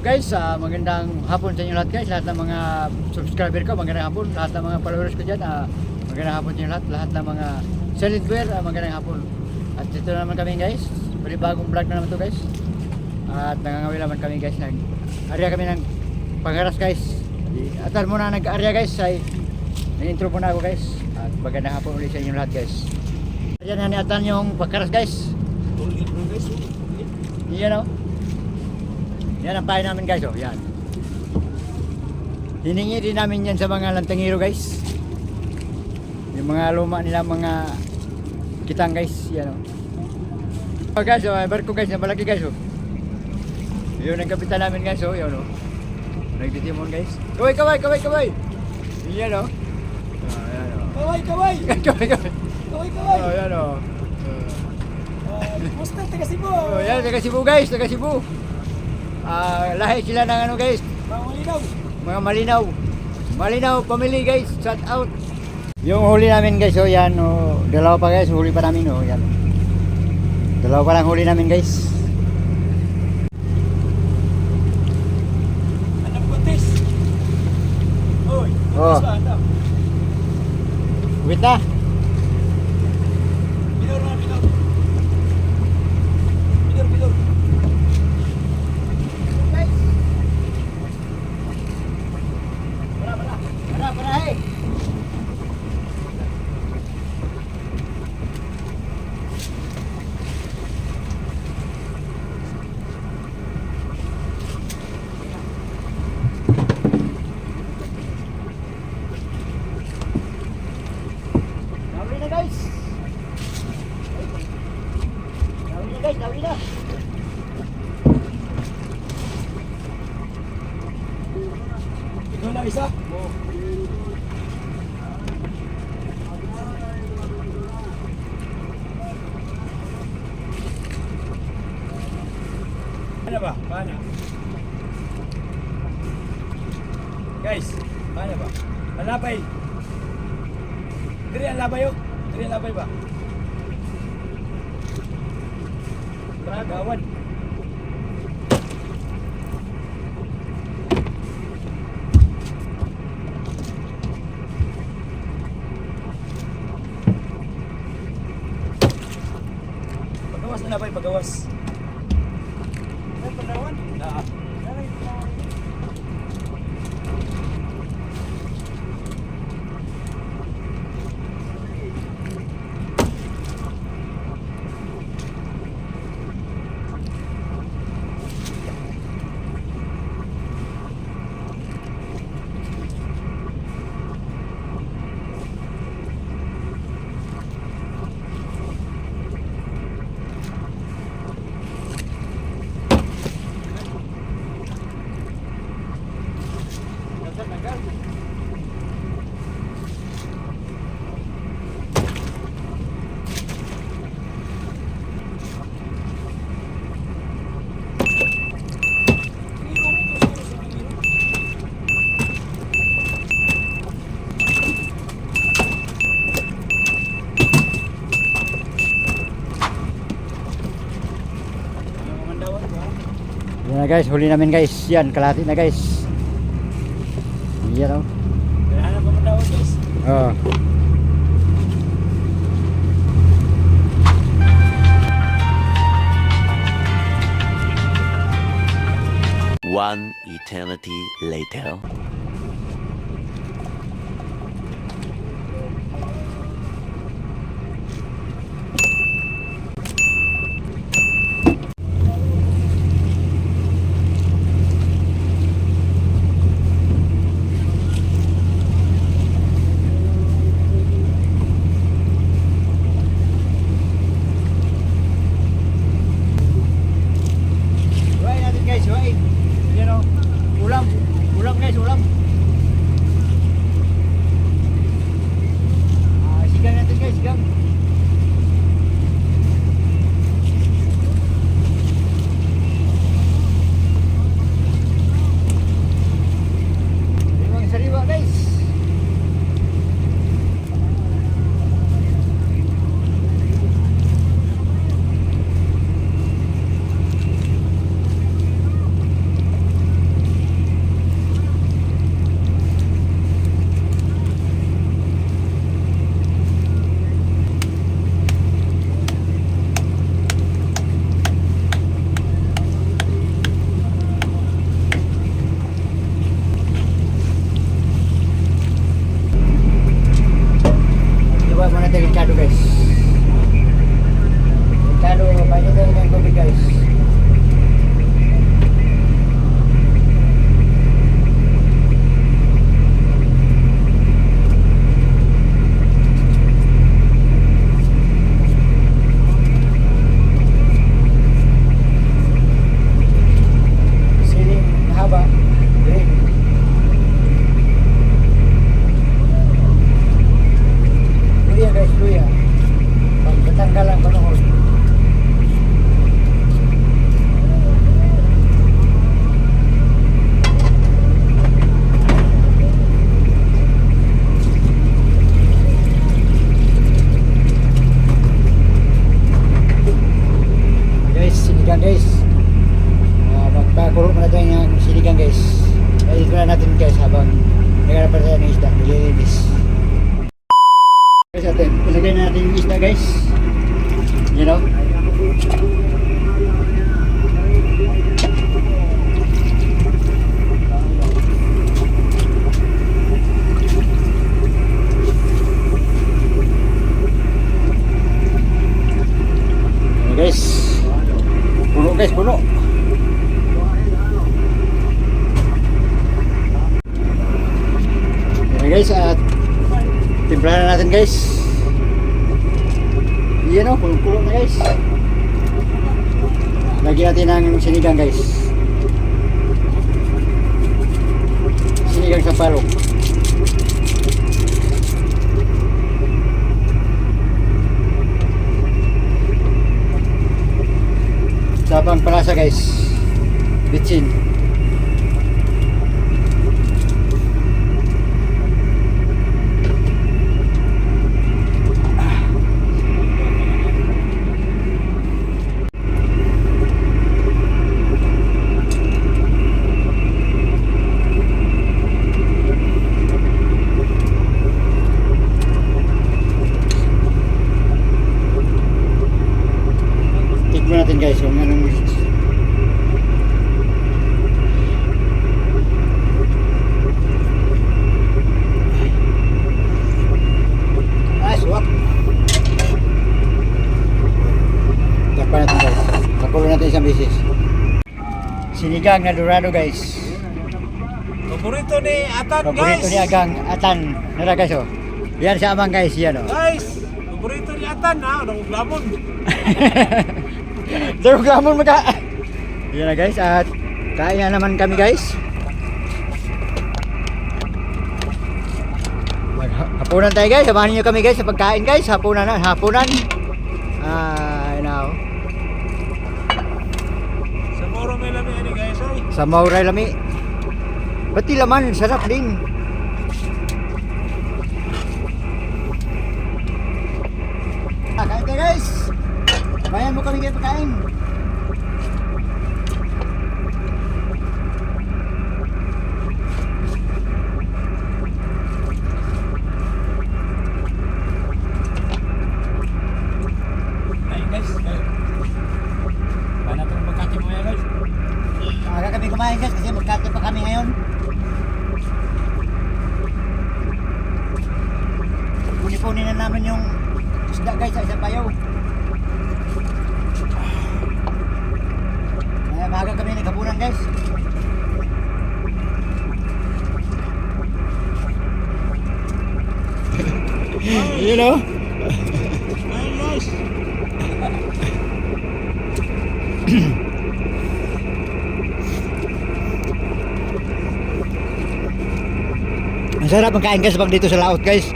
Guys, magandang hapon sa inyo lahat guys, lahat ng mga subscriber ko, magandang hapon, lahat ng mga followers ko dyan, magandang hapon sa inyo lahat ng mga solid wear, magandang hapon. At ito naman kami guys, bagong vlog na naman to guys. At nangangawil naman kami guys, nag-area kami ng Pangaras guys. At muna nag-area guys, ay nag-intro muna ako guys. At magandang hapon ulit sa inyo lahat guys. Yan haniatan yung Pangaras guys. Yan o. Yan ang pahay namin guys, oh, yan. Hiningi din namin yan sa mga lantangiro guys. Yung mga luma nila, mga kitang guys, yan oh. Oh guys, oh, barko guys, na malaki guys, oh. Yun ang kapitan namin guys, oh, yun oh. Nagtitimon guys. Kaway, kaway, kaway, kaway. Yan oh. Yan oh. Kaway, kaway. Kaway, kaway. Kaway, kaway. Oh, yan oh. Musta, taga Cebu. Oh, yan, taga Cebu guys, taga Cebu. Lahi sila ng ano guys, Mga malinaw. mga malinaw. Malinaw family guys, shout out. Yung huli namin guys, oh yan, oh, dalawa pa guys, huli pa namin, oh yan. Dalawa pa lang huli namin guys. Anong buntis? Oy, Oh. buntis ba? Ano? Wait na. Bidor na, bidor. Bidor, bidor. Para, hey. Dawin na guys. Dawin na guys, dawin na. Ikaw na isa? Paano ba? Paano? Guys, paano ba? Malapay. Diri ang labay yun. Diri ang labay ba? Gawan. Pagawas na labay, pagawas. Ay, pagawan? Oo. Yan na guys, huli namin guys. Yan, kalahati na guys. Yan oh. Kailangan pa matawag guys. Oh. One eternity later. Huwag natin guys, huwag. Yan oh. Ulam. Ulam guys, ulam. tayong sinigang guys. Ayun na natin guys habang nagharap pa tayo ng isda, nililinis. Guys, atin, ilagay na natin yung isda guys. You know? Guys, puno guys, puno. Yan guys, at timplahan na natin guys. Yan o, puno na guys. Lagyan natin ng sinigang guys. Sinigang sa palok. Sabang palasa guys, bitsin. Tikman natin guys kung anong suwak. Takpan natin guys. Pakulo natin isang bisis. Sinigang na dorado guys. Paborito ni Atan, guys. Paborito ni Agang Atan. Nara guys oh. Yan sa amang guys, yan oh. Guys, paborito ni Atan, ha? Anong lamon? Darog lamon maka. Yan na guys, at kain na naman kami guys. Hapunan tayo guys, samahan niyo kami guys sa pagkain guys. Hapunan. You know. Sa moro may lami ani guys, oy. Sa Mauray lami. Pati laman, sarap din. Kain tayo guys. Bayan mo kami kayo pagkain. Ay guys, paano itong magkati mo yan guys? Aga kami kumain guys kasi magkati pa kami ngayon. Puni-puni na namin yung isda guys sa isang bayaw. Maaga kami naghapunan guys. You know? Ay guys. Ang sarap ang kain guys pag dito sa laot guys.